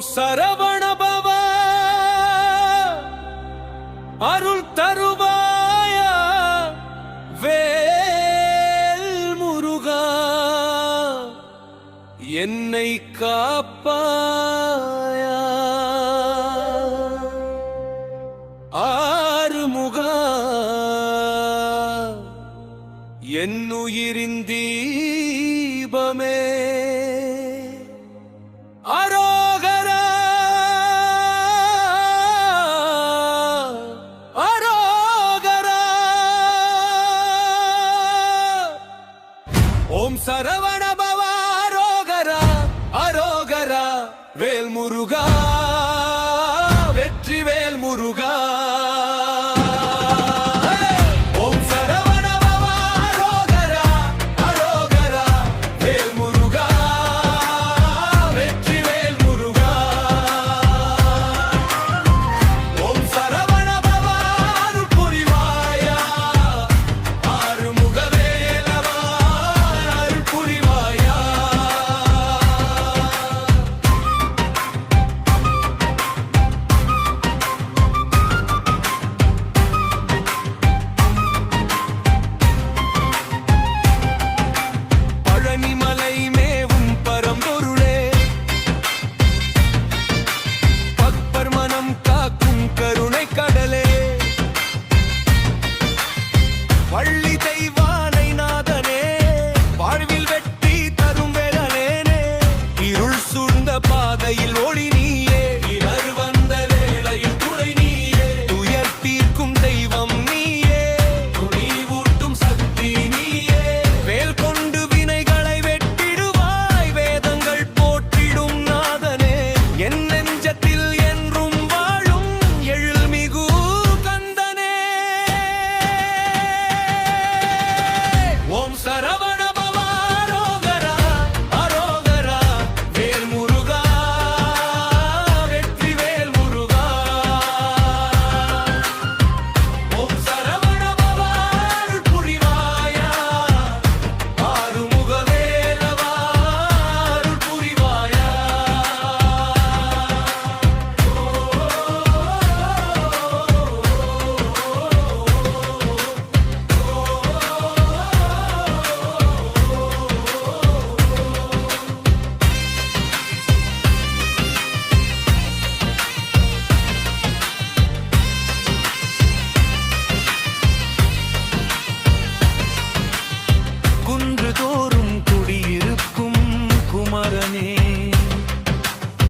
சரவணபவ அருள் தருவாயா வேல் முருகா என்னை காப்பாயா ஆறுமுகா என்னுயிரின் தீபமே அரோகரா அரோகரா ஓம் சரவணபவ அரோகரா அரோகரா வேல் முருகா வெற்றி வேல் முருகா வள்ளி தெய்வானை நாதனே வாழ்வில் வெற்றி தரும் வேலனே இருள் சூழ்ந்த பாதையில் ஒளி நீ